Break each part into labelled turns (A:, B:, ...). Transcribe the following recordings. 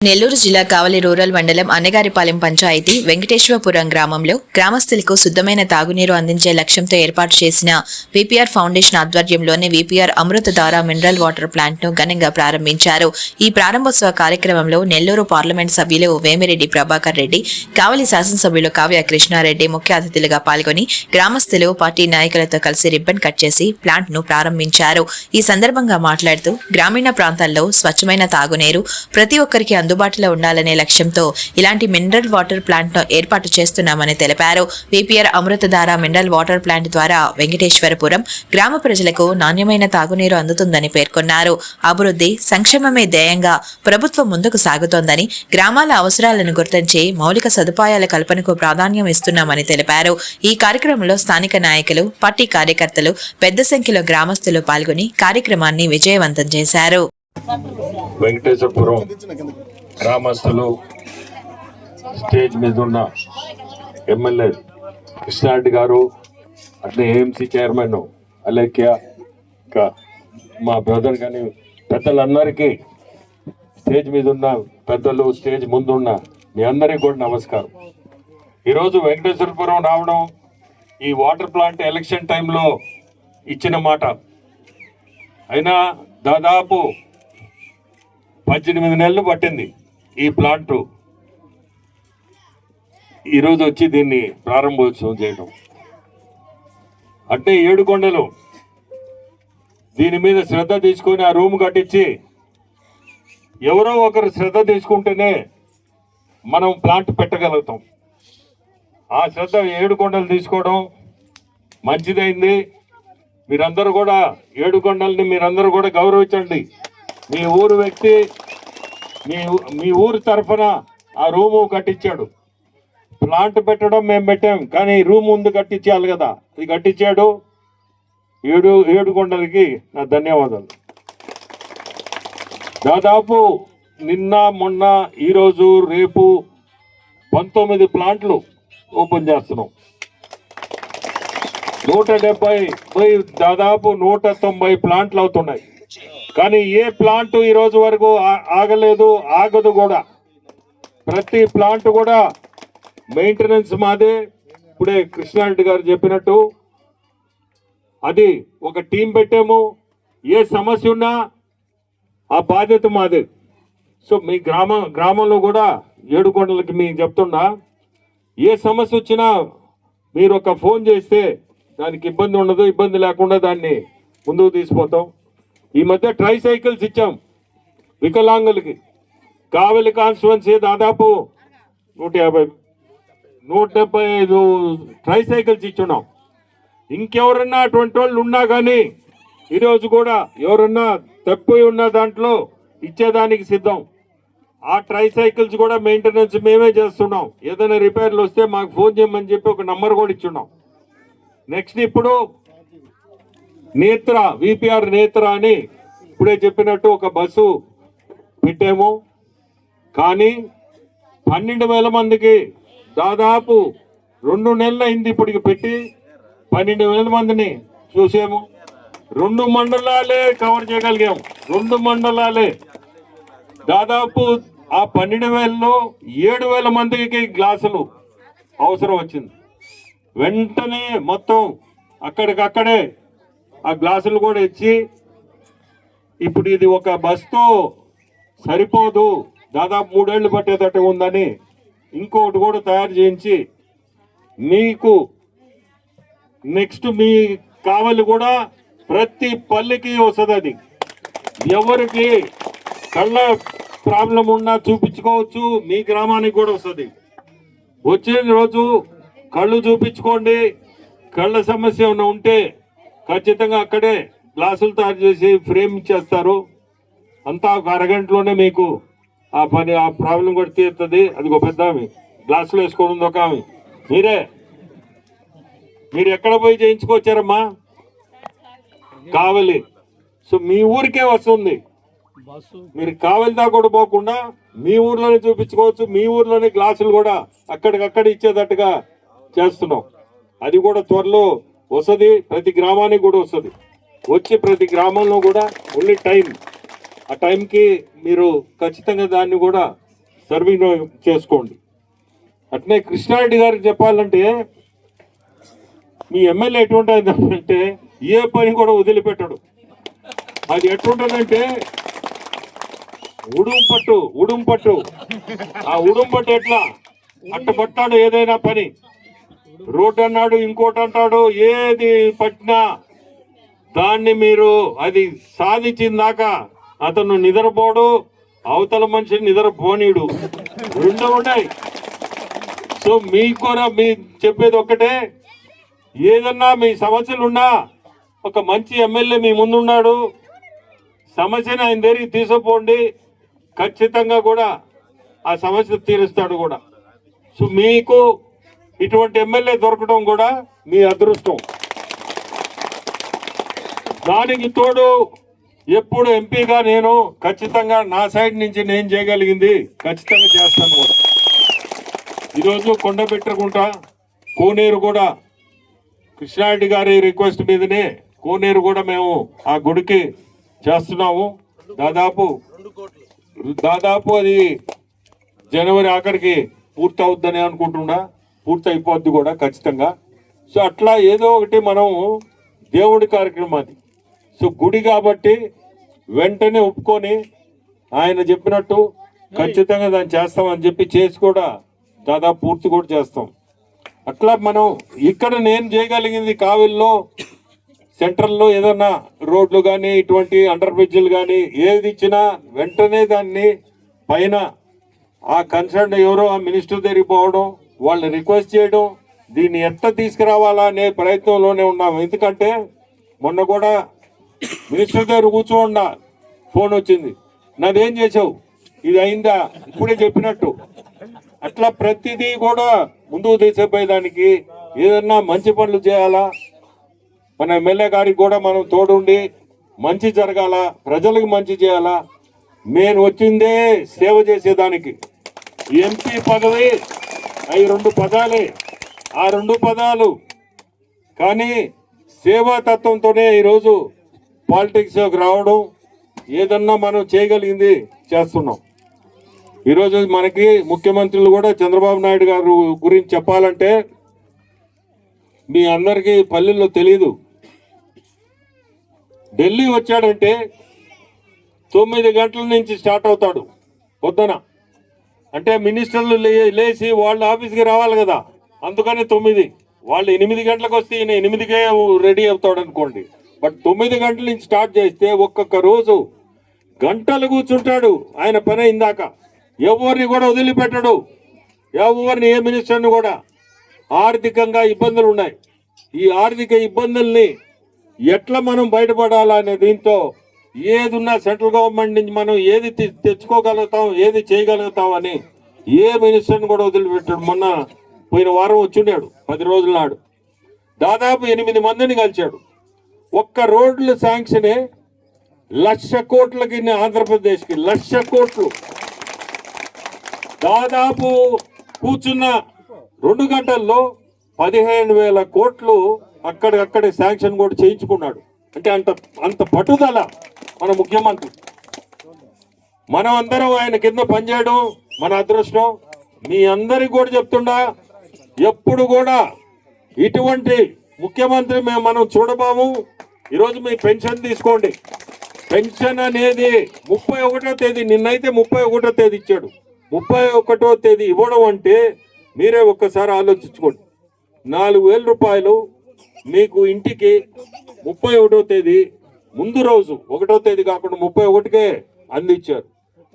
A: నెల్లూరు జిల్లా కావలి రూరల్ మండలం అన్నగారిపాలెం పంచాయతీ వెంకటేశ్వరపురం గ్రామంలో గ్రామస్తులకు శుద్ధమైన తాగునీరు అందించే లక్ష్యంతో ఏర్పాటు చేసిన విపిఆర్ ఫౌండేషన్ ఆధ్వర్యంలోని VPR Amruthadhara mineral water plant ను ఘనంగా ప్రారంభించారు. ఈ ప్రారంభోత్సవ కార్యక్రమంలో నెల్లూరు పార్లమెంట్ సభ్యులు వేమిరెడ్డి ప్రభాకర్ రెడ్డి, కావలి శాసనసభ్యులు కావ్య కృష్ణారెడ్డి ముఖ్య అతిథులుగా పాల్గొని గ్రామస్తులు పార్టీ నాయకులతో కలిసి రిబ్బన్ కట్ చేసి ప్లాంట్ ను ప్రారంభించారు. ఈ సందర్భంగా మాట్లాడుతూ గ్రామీణ ప్రాంతాల్లో స్వచ్ఛమైన తాగునీరు ప్రతి ఒక్కరికి అందుబాటులో ఉండాలనే లక్ష్యంతో ఇలాంటి మినరల్ వాటర్ ప్లాంట్ ను ఏర్పాటు చేస్తున్నామని తెలిపారు. VPR Amruthadhara mineral water plant ద్వారా వెంకటేశ్వరపురం గ్రామ ప్రజలకు నాణ్యమైన తాగునీరు అందుతుందని పేర్కొన్నారు. అభివృద్ధి, సంక్షేమమే ధ్యేయంగా ప్రభుత్వం ముందుకు సాగుతోందని, గ్రామాల అవసరాలను గుర్తించి మౌలిక సదుపాయాల కల్పనకు ప్రాధాన్యం ఇస్తున్నామని తెలిపారు. ఈ కార్యక్రమంలో స్థానిక నాయకులు, పార్టీ కార్యకర్తలు పెద్ద సంఖ్యలో గ్రామస్తులు పాల్గొని కార్యక్రమాన్ని విజయవంతం చేశారు.
B: వెంకటేశ్వరపురం గ్రామస్తులు, స్టేజ్ మీద ఉన్న ఎమ్మెల్యే కృష్ణారెడ్డి గారు, అట్లే ఏఎంసీ చైర్మన్ అలేఖ్య, మా బ్రదర్ కానీ పెద్దలందరికీ, స్టేజ్ మీద ఉన్న పెద్దలు, స్టేజ్ ముందున్న మీ అందరికీ కూడా నమస్కారం. ఈరోజు వెంకటేశ్వరపురం రావడం, ఈ వాటర్ ప్లాంట్ ఎలక్షన్ టైంలో ఇచ్చిన మాట అయినా దాదాపు 18 నెలలు పట్టింది ఈ ప్లాంట్ ఈరోజు వచ్చి దీన్ని ప్రారంభోత్సవం చేయడం. అంటే 7 కొండలు దీని మీద శ్రద్ధ తీసుకొని ఆ రూమ్ కట్టించి, ఎవరో ఒకరు శ్రద్ధ తీసుకుంటేనే మనం ప్లాంట్ పెట్టగలుగుతాం. ఆ శ్రద్ధ 7 కొండలు తీసుకోవడం మంచిదైంది. మీరందరూ కూడా 7 కొండల్ని మీరందరూ కూడా గౌరవించండి. మీ ఊరు వ్యక్తి మీ ఊరు తరఫున ఆ రూము కట్టించాడు. ప్లాంట్ పెట్టడం మేము పెట్టాం, కానీ రూమ్ ముందు కట్టించాలి కదా, అది కట్టించాడు. 7 కొండలకి నా ధన్యవాదాలు. దాదాపు నిన్న, మొన్న, ఈరోజు, రేపు 19 ప్లాంట్లు ఓపెన్ చేస్తున్నాం. 170 దాదాపు 190 ప్లాంట్లు అవుతున్నాయి. కానీ ఏ ప్లాంట్ ఈరోజు వరకు ఆగలేదు, ఆగదు కూడా. ప్రతి ప్లాంట్ కూడా మెయింటెనెన్స్ మాదే. ఇప్పుడే కృష్ణారెడ్డి గారు చెప్పినట్టు అది ఒక టీం పెట్టాము. ఏ సమస్య ఉన్నా ఆ బాధ్యత మాదే. సో మీ గ్రామంలో కూడా 7 కొండలకి మీకు చెప్తున్నా, ఏ సమస్య వచ్చినా మీరు ఒక ఫోన్ చేస్తే దానికి ఇబ్బంది ఉండదు. ఇబ్బంది లేకుండా దాన్ని ముందుకు తీసుకుపోతాం. ఈ మధ్య ట్రై సైకిల్స్ ఇచ్చాం వికలాంగులకి. కావలి కాన్స్టిట్యున్సీ దాదాపు 175 ట్రై సైకిల్స్ ఇచ్చున్నాం. ఇంకెవరన్నా అటువంటి వాళ్ళు ఉన్నా కానీ ఈరోజు కూడా ఎవరన్నా తప్పిపోయి ఉన్న దాంట్లో ఇచ్చేదానికి సిద్ధం. ఆ ట్రై సైకిల్స్ కూడా మెయింటెనెన్స్ మేమే చేస్తున్నాం. ఏదైనా రిపేర్లు వస్తే మాకు ఫోన్ చేయమని చెప్పి ఒక నంబర్ కూడా ఇచ్చున్నాం. నెక్స్ట్ ఇప్పుడు నేత్ర, విపిఆర్ నేత్ర అని ఇప్పుడే చెప్పినట్టు ఒక బస్సు పెట్టాము. కానీ 12,000 మందికి దాదాపు 2 నెలలు అయింది ఇప్పటికి పెట్టి. 12,000 మందిని చూసాము. 2 మండలాలే కవర్ చేయగలిగాము. 2 మండలాలే. దాదాపు ఆ 12,000లో 7,000 మందికి గ్లాసులు అవసరం వచ్చింది. వెంటనే మొత్తం అక్కడికక్కడే ఆ గ్లాసులు కూడా ఇచ్చి, ఇప్పుడు ఇది ఒక బస్తో సరిపోదు, దాదాపు 3 ఏళ్ళు పట్టేటట్టు ఉందని ఇంకొకటి కూడా తయారు చేయించి మీకు నెక్స్ట్ మీ కావాలి కూడా ప్రతి పల్లెకి వస్తుంది. అది ఎవరికి కళ్ళ ప్రాబ్లం ఉన్నా చూపించుకోవచ్చు. మీ గ్రామానికి కూడా వస్తుంది. వచ్చిన రోజు కళ్ళు చూపించుకోండి. కళ్ళ సమస్య ఏమైనా ఉంటే ఖచ్చితంగా అక్కడే గ్లాసులు తయారు చేసి ఫ్రేమ్ ఇచ్చేస్తారు. అంతా ఒక అరగంటలోనే మీకు ఆ ప్రాబ్లం కూడా తీరుతుంది. అది ఒక పెద్ద ఆమె గ్లాసులు వేసుకోవడం ఒక ఆమె. మీరు ఎక్కడ పోయి చేయించుకొచ్చారమ్మా? కావలి. సో మీ ఊరికే వస్తుంది. మీరు కావలి దాకా కూడా పోకుండా మీ ఊర్లోనే చూపించుకోవచ్చు. మీ ఊర్లోనే గ్లాసులు కూడా అక్కడికక్కడ ఇచ్చేటట్టుగా చేస్తున్నాం. అది కూడా త్వరలో వస్తుంది. ప్రతి గ్రామానికి కూడా వస్తుంది. వచ్చి ప్రతి గ్రామంలో కూడా ఓన్లీ టైం, ఆ టైంకి మీరు ఖచ్చితంగా దాన్ని కూడా సర్వీస్ చేసుకోండి. అట్నే కృష్ణారెడ్డి గారికి చెప్పాలంటే మీ ఎమ్మెల్యే ఎటువంటి అంటే ఏ పని కూడా వదిలిపెట్టడు. అది ఎట్లుంటుందంటే ఉడుంపట్టు ఆ ఉడుంపట్టు ఎట్లా అట్టబట్టాడు ఏదైనా పని, రోడ్డు అన్నాడు ఇంకోటి అంటాడు, ఏది పట్టినా దాన్ని మీరు అది సాధించిందాక అతను నిద్రపోడు, అవతల మనిషిని నిద్రపోనీడు, రెండు ఉన్నాయి. సో మీకు కూడా మీ చెప్పేది ఒక్కటే, ఏదన్నా మీ సమస్యలున్నా ఒక మంచి ఎమ్మెల్యే మీ ముందున్నాడు, సమస్యను ఆయన దగ్గరికి తీసుకుపోండి, ఖచ్చితంగా కూడా ఆ సమస్య తీరుస్తాడు కూడా. సో మీకు ఇటువంటి ఎమ్మెల్యే దొరకడం కూడా మీ అదృష్టం. దానికి తోడు ఎప్పుడు ఎంపీగా నేను ఖచ్చితంగా నా సైడ్ నుంచి నేను చేయగలిగింది ఖచ్చితంగా చేస్తాను కూడా. ఈరోజు కొండబెట్టుకుంటా కోనేరు కూడా కృష్ణారెడ్డి గారి రిక్వెస్ట్ మీదనే కోనేరు కూడా మేము ఆ గుడికి చేస్తున్నాము. దాదాపు అది జనవరి ఆఖరికి పూర్తి అవుద్దని అనుకుంటున్నా, పూర్తి అయిపోద్ది కూడా ఖచ్చితంగా. సో అట్లా ఏదో ఒకటి మనం దేవుడి కార్యక్రమం అది. సో గుడి కాబట్టి వెంటనే ఒప్పుకొని ఆయన చెప్పినట్టు ఖచ్చితంగా దాన్ని చేస్తామని చెప్పి చేసి కూడా దాదాపు పూర్తి కూడా చేస్తాం. అట్లా మనం ఇక్కడ నేను చేయగలిగింది కావిల్లో సెంట్రల్లో ఏదన్నా రోడ్లు కానీ ఇటువంటి అండర్ బ్రిడ్జ్లు కానీ ఏది ఇచ్చినా వెంటనే దాన్ని పైన ఆ కన్సర్న్ ఎవరో ఆ మినిస్టర్ దగ్గరికి పోవడం, వాళ్ళని రిక్వెస్ట్ చేయడం, దీన్ని ఎట్లా తీసుకురావాలా అనే ప్రయత్నంలోనే ఉన్నాము. ఎందుకంటే మొన్న కూడా మినిస్టర్ దగ్గర కూర్చోండా ఫోన్ వచ్చింది, నాదేం చేసావు, ఇది అయిందా, ఇప్పుడే చెప్పినట్టు. అట్లా ప్రతిదీ కూడా ముందుకు తీసుకుపోయేదానికి ఏదన్నా మంచి పనులు చేయాలా, మన ఎమ్మెల్యే గారికి కూడా మనం తోడుండి మంచి జరగాల, ప్రజలకు మంచి చేయాలా. నేను వచ్చిందే సేవ చేసేదానికి. ఎంపీ పదవి అవి 2 పదాలే, ఆ 2 పదాలు కానీ సేవా తత్వంతోనే ఈరోజు పాలిటిక్స్లోకి రావడం, ఏదన్నా మనం చేయగలిగింది చేస్తున్నాం. ఈరోజు మనకి ముఖ్యమంత్రులు కూడా చంద్రబాబు నాయుడు గారు గురించి చెప్పాలంటే మీ అందరికీ పల్లెల్లో తెలీదు. ఢిల్లీ వచ్చాడంటే 9 గంటల నుంచి స్టార్ట్ అవుతాడు పొద్దున. అంటే మినిస్టర్లు లేచి వాళ్ళ ఆఫీస్కి రావాలి కదా, అందుకని 9. వాళ్ళు 8 గంటలకు వస్తే ఈయన 8కే రెడీ అవుతాడు అనుకోండి. బట్ 9 గంటల నుంచి స్టార్ట్ చేస్తే ఒక్కొక్క రోజు గంటలు కూర్చుంటాడు ఆయన పని ఇందాక. ఎవరిని కూడా వదిలిపెట్టడు, ఎవరిని ఏ మినిస్టర్ని కూడా. ఆర్థికంగా ఇబ్బందులు ఉన్నాయి, ఈ ఆర్థిక ఇబ్బందుల్ని ఎట్లా మనం బయటపడాలనే దీంతో ఏదున్నా సెంట్రల్ గవర్నమెంట్ నుంచి మనం ఏది తెచ్చుకోగలుగుతాం, ఏది చేయగలుగుతాం అని ఏ మినిస్టర్ని కూడా వదిలిపెట్టాడు. మొన్న పోయిన వారం వచ్చిండాడు 10 రోజుల నాడు దాదాపు 8 మందిని కలిశాడు. ఒక్క రోడ్లు శాంక్షనే 1,00,000 కోట్లకి, ఆంధ్రప్రదేశ్కి 1,00,000 కోట్లు. దాదాపు కూర్చున్న 2 గంటల్లో 15,000 కోట్లు అక్కడికక్కడే శాంక్షన్ కూడా చేయించుకున్నాడు. అంటే అంత పట్టుదల మన ముఖ్యమంత్రి. మనం అందరం ఆయన కింద పనిచేయడం మన అదృష్టం. మీ అందరికి కూడా చెప్తుండా, ఎప్పుడు కూడా ఇటువంటి ముఖ్యమంత్రి మనం చూడబాము. ఈరోజు మీ పెన్షన్ తీసుకోండి. పెన్షన్ అనేది 31వ తేదీ, నిన్నైతే 31వ తేదీ ఇచ్చాడు. 31వ తేదీ ఇవ్వడం అంటే మీరే ఒక్కసారి ఆలోచించుకోండి. 4,000 రూపాయలు మీకు ఇంటికి 31వ తేదీ ముందు రోజు, 1వ తేదీ కాకుండా 31కే అందించారు.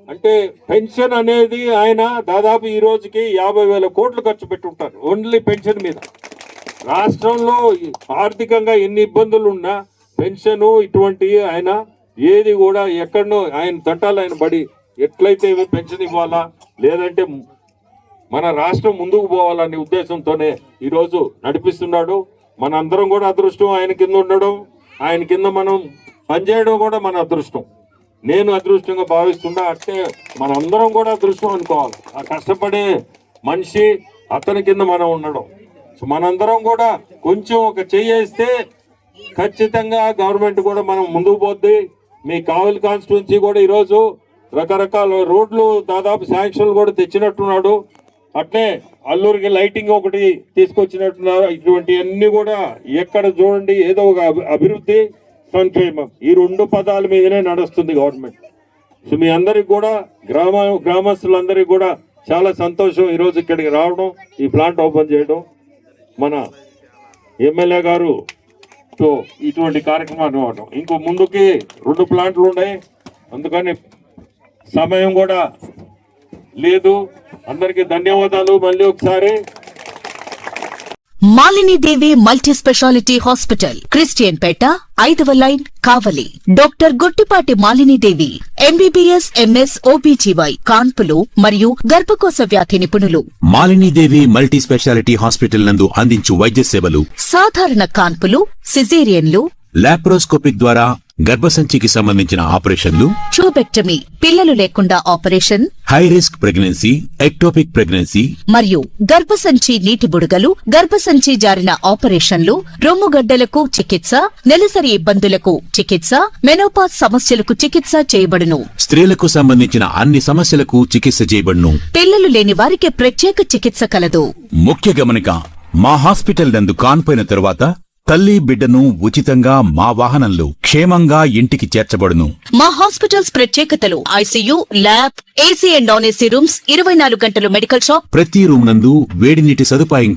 B: అంటే పెన్షన్ అనేది ఆయన దాదాపు ఈ రోజుకి 50,000 కోట్లు ఖర్చు పెట్టుంటారు ఓన్లీ పెన్షన్ మీద. రాష్ట్రంలో ఆర్థికంగా ఎన్ని ఇబ్బందులు ఉన్నా పెన్షన్ ఇటువంటి ఆయన ఏది కూడా ఎక్కడనో ఆయన తంటాలు ఆయన బడి ఎట్లయితే పెన్షన్ ఇవ్వాలా, లేదంటే మన రాష్ట్రం ముందుకు పోవాలనే ఉద్దేశంతోనే ఈరోజు నడిపిస్తున్నాడు. మన అందరం కూడా అదృష్టం ఆయన కింద ఉండడం, ఆయన కింద మనం పనిచేయడం కూడా మన అదృష్టం. నేను అదృష్టంగా భావిస్తున్నా. అంటే మనందరం కూడా అదృష్టం అనుకోవాలి. ఆ కష్టపడే మనిషి అతని కింద మనం ఉండడం. సో మనందరం కూడా కొంచెం ఒక చేయిస్తే ఖచ్చితంగా గవర్నమెంట్ కూడా మనం ముందుకు పోద్ది. మీ కావలి కాన్స్టిట్యున్సీ కూడా ఈరోజు రకరకాల రోడ్లు దాదాపు శాంక్షన్లు కూడా తెచ్చినట్టున్నాడు. అట్లే అల్లూరికి లైటింగ్ ఒకటి తీసుకొచ్చినట్టున్నారు. ఇటువంటి అన్ని కూడా ఎక్కడ చూడండి ఏదో ఒక అభివృద్ధి, సంక్షేమం, ఈ 2 పదాల మీదనే నడుస్తుంది గవర్నమెంట్. సో మీ అందరికి కూడా గ్రామస్తులందరికీ కూడా చాలా సంతోషం ఈరోజు ఇక్కడికి రావడం, ఈ ప్లాంట్ ఓపెన్ చేయడం. మన ఎమ్మెల్యే గారు తో ఇటువంటి కార్యక్రమాన్ని ఇవ్వడం. ఇంకో ముందుకి 2 ప్లాంట్లు ఉన్నాయి, అందుకని సమయం కూడా లేదు. అందరికీ ధన్యవాదాలు మళ్ళీ ఒకసారి.
C: Malinidevi multi specialty hospital, Christian Peta, 5వ line, Kavali. Doctor Gottipati Malinidevi, MBBS, MS, OBGY, కాన్పులు మరియు గర్భకోశ వ్యాధి నిపుణులు.
D: మాలినీదేవి మల్టీ స్పెషాలిటీ హాస్పిటల్ నందు అందించు వైద్య సేవలు:
C: సాధారణ కాన్పులు, సిజేరియన్లు,
D: లాప్రోస్కోపిక్ ద్వారా గర్భసంచికి సంబంధించిన ఆపరేషన్లు,
C: ట్యూబెక్టమీ, పిల్లలు లేకుండా operation,
D: high risk pregnancy, ectopic pregnancy
C: మరియు గర్భసంచి నీటి బుడగలు, గర్భసంచి జారిన ఆపరేషన్లు, రొమ్ముగడ్డలకు చికిత్స, నెలసరి ఇబ్బందులకు చికిత్స, మెనోపాజ్ సమస్యలకు చికిత్స చేయబడును.
D: స్త్రీలకు సంబంధించిన అన్ని సమస్యలకు చికిత్స చేయబడును.
C: పిల్లలు లేని వారికి ప్రత్యేక చికిత్స కలదు.
D: ముఖ్య గమనిక: మా హాస్పిటల్ నందు కాన్పోయిన తరువాత తల్లి బిడ్డను ఉచితంగా మా వాహనంలో క్షేమంగా ఇంటికి చేర్చబడును.
C: మా హాస్పిటల్స్ ప్రత్యేకతలు: ICU, lab, AC and non AC rooms, 24 గంటలు మెడికల్ షాప్,
D: ప్రతి రూమ్ నందు వేడి నీటి సదుపాయం